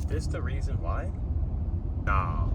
this the reason why? Nah.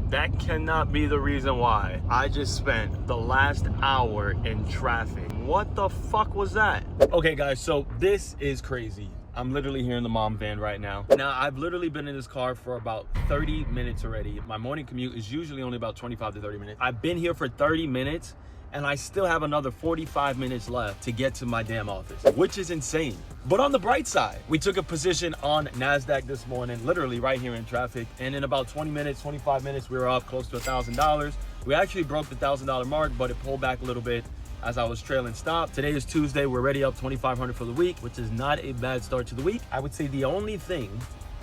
That cannot be the reason why I just spent the last hour in traffic. What the fuck was that? Okay guys, so this is crazy. I'm literally here in the mom van right now. Now, I've literally been in this car for about 30 minutes already. My morning commute is usually only about 25 to 30 minutes. I've been here for 30 minutes and I still have another 45 minutes left to get to my damn office, which is insane. But on the bright side, we took a position on NASDAQ this morning, literally right here in traffic. And in about 20 minutes, 25 minutes, we were up close to $1,000. We actually broke the $1,000 mark, but it pulled back a little bit as I was trailing stop. Today is Tuesday. We're already up 2,500 for the week, which is not a bad start to the week. I would say the only thing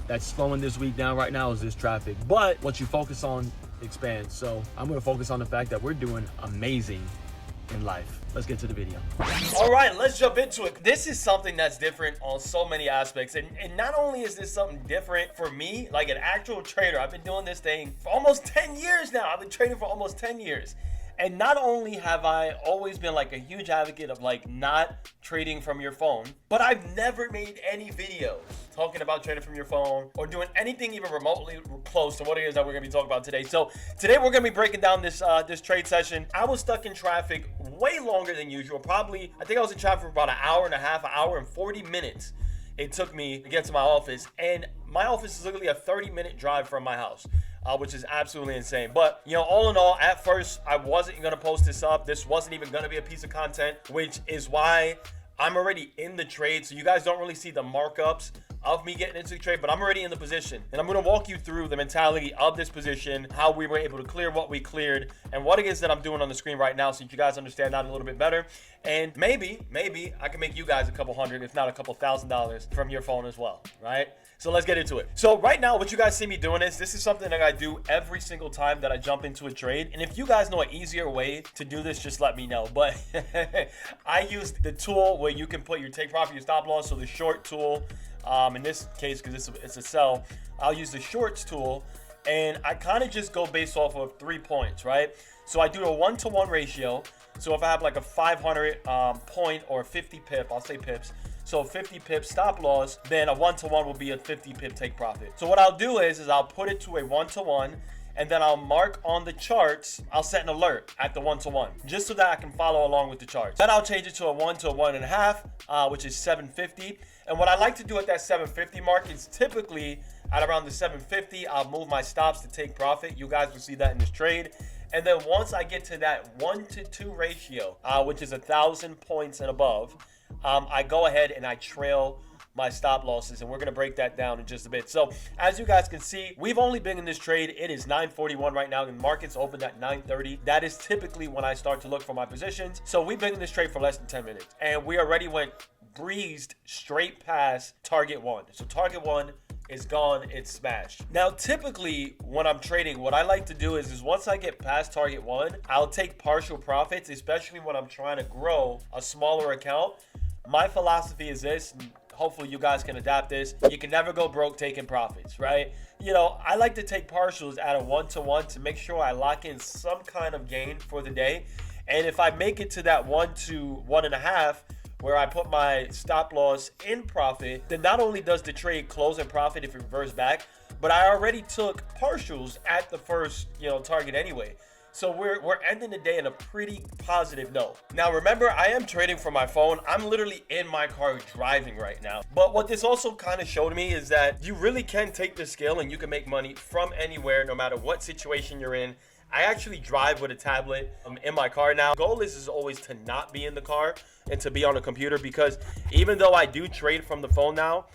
that's slowing this week down right now is this traffic. But what you focus on expands. So I'm gonna focus on the fact that we're doing amazing in life. Let's get to the video. All right, let's jump into it. This is something that's different on so many aspects. And not only is this something different for me, like an actual trader, I've been doing this thing for almost 10 years now. I've been trading for almost 10 years. And not only have I always been like a huge advocate of like not trading from your phone, but I've never made any videos talking about trading from your phone or doing anything even remotely close to what it is that we're gonna be talking about today. So today we're gonna be breaking down this this trade session. I was stuck in traffic way longer than usual. Probably, I think I was in traffic for about an hour and a half, an hour and 40 minutes. It took me to get to my office, and my office is literally a 30-minute drive from my house. Which is absolutely insane. But, you know, all in all, at first, I wasn't going to post this up. This wasn't even going to be a piece of content, which is why I'm already in the trade. So you guys don't really see the markups of me getting into the trade, but I'm already in the position. And I'm going to walk you through the mentality of this position, how we were able to clear what we cleared, and what it is that I'm doing on the screen right now so you guys understand that a little bit better. And maybe I can make you guys a couple hundred, if not a couple $1,000 from your phone as well, right? So let's get into it. So right now, what you guys see me doing is, this is something that I do every single time that I jump into a trade. And if you guys know an easier way to do this, just let me know. But I use the tool where you can put your take profit, your stop loss. So the short tool, in this case, because it's a sell, I'll use the shorts tool. And I kind of just go based off of 3 points, right? So I do a 1-to-1 ratio. So if I have like a 500 point or 50 pip, I'll say pips. So 50 pip stop loss, then a 1-to-1 will be a 50 pip take profit. So what I'll do is I'll put it to a 1-to-1, and then I'll mark on the charts. I'll set an alert at the 1-to-1 just so that I can follow along with the charts. Then I'll change it to a 1 to a 1.5, which is 750. And what I like to do at that 750 mark is typically at around the 750, I'll move my stops to take profit. You guys will see that in this trade. And then once I get to that 1-to-2 ratio, which is 1,000 points and above, I go ahead and I trail my stop losses, and we're going to break that down in just a bit. So as you guys can see, we've only been in this trade. It is 9:41 right now, and the market's opened at 9:30. That is typically when I start to look for my positions. So we've been in this trade for less than 10 minutes, and we already breezed straight past target 1. So target 1 is gone, it's smashed. Now, typically when I'm trading, what I like to do is once I get past target 1, I'll take partial profits, especially when I'm trying to grow a smaller account. My philosophy is this, and hopefully you guys can adapt this. You can never go broke taking profits, right? You know, I like to take partials at a 1-to-1 to make sure I lock in some kind of gain for the day. And if I make it to that 1 to 1.5, where I put my stop loss in profit, then not only does the trade close in profit if it reverts back, but I already took partials at the first, target anyway. So we're ending the day in a pretty positive note. Now, remember, I am trading from my phone. I'm literally in my car driving right now. But what this also kind of showed me is that you really can take the scale and you can make money from anywhere, no matter what situation you're in. I actually drive with a tablet in my car now. The goal is always to not be in the car and to be on a computer, because even though I do trade from the phone now,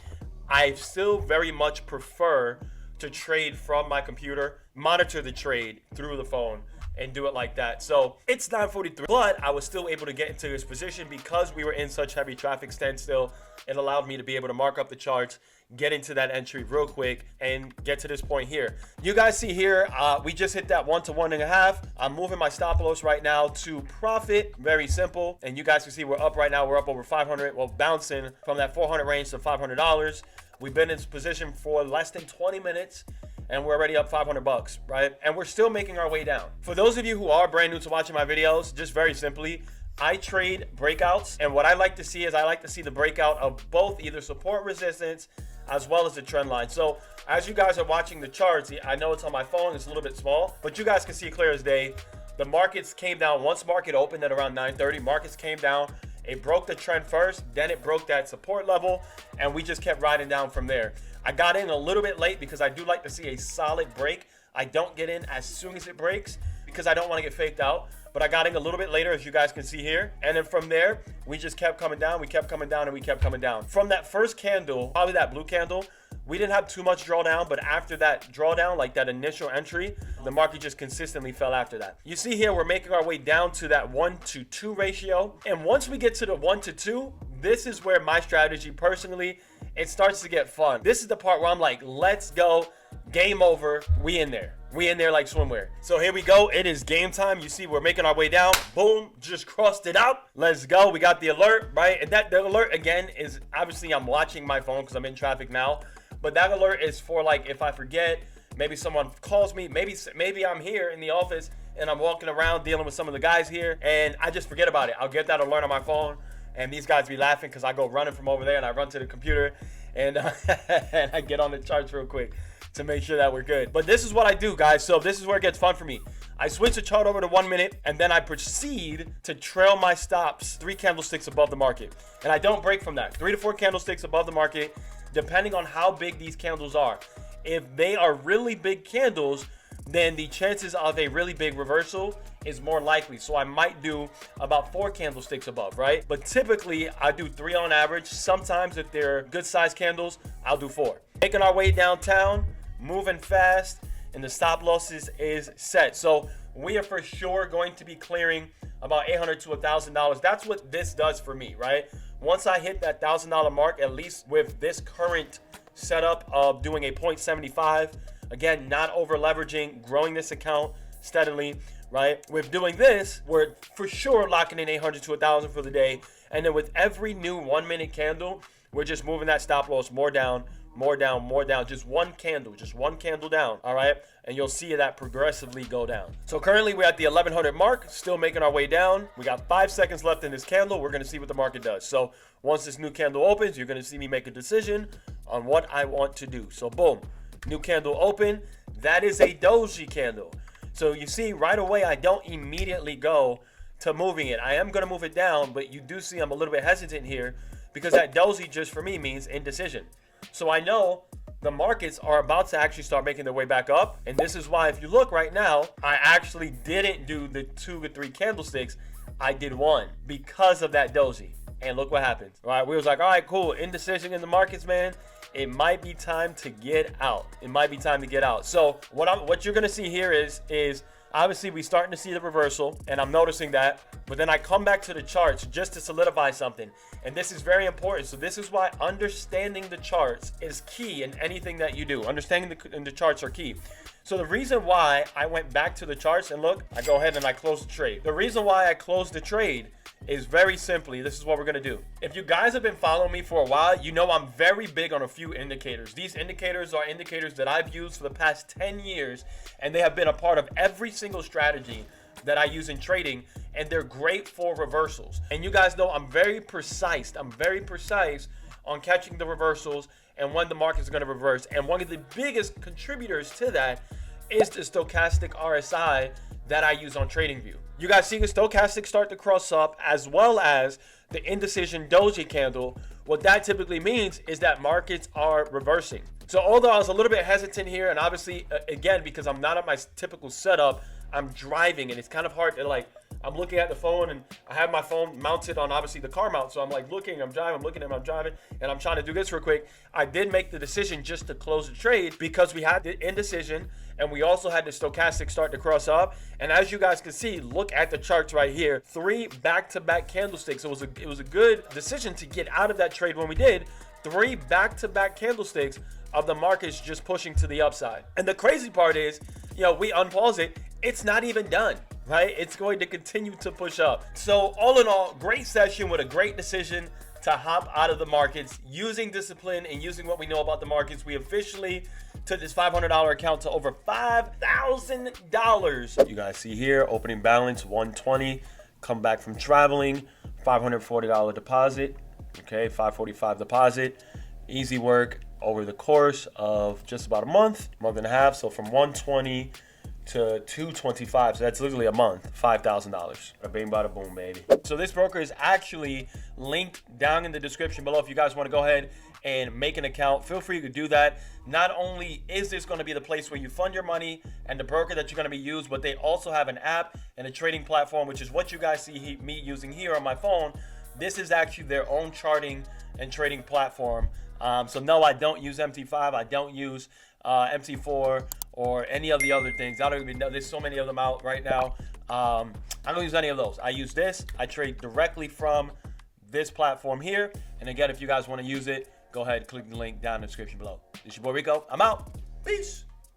I still very much prefer to trade from my computer, monitor the trade through the phone, and do it like that. So it's 9:43, but I was still able to get into this position because we were in such heavy traffic standstill. It allowed me to be able to mark up the charts, get into that entry real quick, and get to this point here. You guys see here, we just hit that 1 to 1.5. I'm moving my stop loss right now to profit. Very simple. And you guys can see we're up right now. We're up over 500. Well, bouncing from that 400 range to $500. We've been in this position for less than 20 minutes. And we're already up $500, right? And we're still making our way down. For those of you who are brand new to watching my videos, just very simply, I trade breakouts. And what I like to see is I like to see the breakout of both either support resistance. as well as the trend line. So as you guys are watching the charts, I know it's on my phone, it's a little bit small, but you guys can see clear as day. The markets came down. Once market opened at around 9:30, markets came down. It broke the trend first, then it broke that support level, and we just kept riding down from there. I got in a little bit late because I do like to see a solid break. I don't get in as soon as it breaks because I don't want to get faked out. But I got in a little bit later, as you guys can see here. And then from there, we just kept coming down. We kept coming down and we kept coming down. From that first candle, probably that blue candle, we didn't have too much drawdown. But after that drawdown, like that initial entry, the market just consistently fell after that. You see here, we're making our way down to that 1-to-2 ratio. And once we get to the 1-to-2, this is where my strategy personally, it starts to get fun. This is the part where I'm like, let's go. Game over. We in there. We in there like swimwear. So here we go. It is game time. You see, we're making our way down. Boom. Just crossed it out. Let's go. We got the alert, right? And the alert, again, is obviously I'm watching my phone because I'm in traffic now. But that alert is for, like, if I forget, maybe someone calls me. Maybe I'm here in the office and I'm walking around dealing with some of the guys here. And I just forget about it. I'll get that alert on my phone. And these guys be laughing because I go running from over there and I run to the computer. And, and I get on the charts real quick to make sure that we're good. But this is what I do, guys. So this is where it gets fun for me. I switch the chart over to 1 minute and then I proceed to trail my stops 3 candlesticks above the market. And I don't break from that. 3 to 4 candlesticks above the market, depending on how big these candles are. If they are really big candles, then the chances of a really big reversal is more likely. So I might do about 4 candlesticks above, right? But typically I do 3 on average. Sometimes if they're good sized candles, I'll do 4. Making our way downtown, moving fast, and the stop losses is set. So we are for sure going to be clearing about $800 to $1,000. That's what this does for me, right? Once I hit that $1,000 mark, at least with this current setup of doing a 0.75, again, not over leveraging, growing this account steadily, right? With doing this, we're for sure locking in $800 to $1,000 for the day. And then with every new 1 minute candle, we're just moving that stop loss more down, more down, more down. Just one candle down, all right? And you'll see that progressively go down. So currently we're at the 1100 mark, still making our way down. We got 5 seconds left in this candle. We're gonna see what the market does. So once this new candle opens, you're gonna see me make a decision on what I want to do. So boom, new candle open. That is a doji candle. So you see right away, I don't immediately go to moving it. I am gonna move it down, but you do see I'm a little bit hesitant here because that doji just for me means indecision. So I know the markets are about to actually start making their way back up. And this is why if you look right now, I actually didn't do the 2 to 3 candlesticks. I did 1 because of that doji. And look what happened. All right, we was like, all right, cool. Indecision in the markets, man. It might be time to get out. It might be time to get out. So what you're gonna see here is obviously we starting to see the reversal, and I'm noticing that. But then I come back to the charts just to solidify something, and this is very important. So this is why understanding the charts is key in anything that you do. Understanding the charts are key. So the reason why I went back to the charts and look, I go ahead and I close the trade. The reason why I closed the trade is very simply, this is what we're gonna do. If you guys have been following me for a while, you know I'm very big on a few indicators. These indicators are indicators that I've used for the past 10 years, and they have been a part of every single strategy that I use in trading, and they're great for reversals. And you guys know I'm very precise. I'm very precise on catching the reversals and when the market is going to reverse. And one of the biggest contributors to that is the stochastic RSI that I use on TradingView. You guys see the stochastic start to cross up, as well as the indecision doji candle. What that typically means is that markets are reversing. So although I was a little bit hesitant here, and obviously again, because I'm not at my typical setup, I'm driving and it's kind of hard to I'm looking at the phone and I have my phone mounted on obviously the car mount. So I'm like looking, I'm driving, I'm looking at him, I'm driving, and I'm trying to do this real quick. I did make the decision just to close the trade because we had the indecision and we also had the stochastic start to cross up. And as you guys can see, look at the charts right here, 3 back-to-back candlesticks. It was a good decision to get out of that trade when we did. 3 back-to-back candlesticks of the markets just pushing to the upside. And the crazy part is, we unpause it. It's not even done, right? It's going to continue to push up. So all in all, great session with a great decision to hop out of the markets using discipline and using what we know about the markets. We officially took this $500 account to over $5,000. You guys see here, opening balance 120, come back from traveling, $540 deposit. Okay, $545 deposit. Easy work. over the course of just about a month and a half. So from 120 to 225, so that's literally a month, $5,000. Bada bing, bada boom, baby. So this broker is actually linked down in the description below. If you guys want to go ahead and make an account, feel free to do that. Not only is this going to be the place where you fund your money and the broker that you're going to be used, but they also have an app and a trading platform, which is what you guys see me using here on my phone. This is actually their own charting and trading platform. So no, I don't use MT5. I don't use MT4 or any of the other things. I don't even know. There's so many of them out right now. I don't use any of those. I use this. I trade directly from this platform here. And again, if you guys want to use it, go ahead and click the link down in the description below. This is your boy Rico. I'm out. Peace.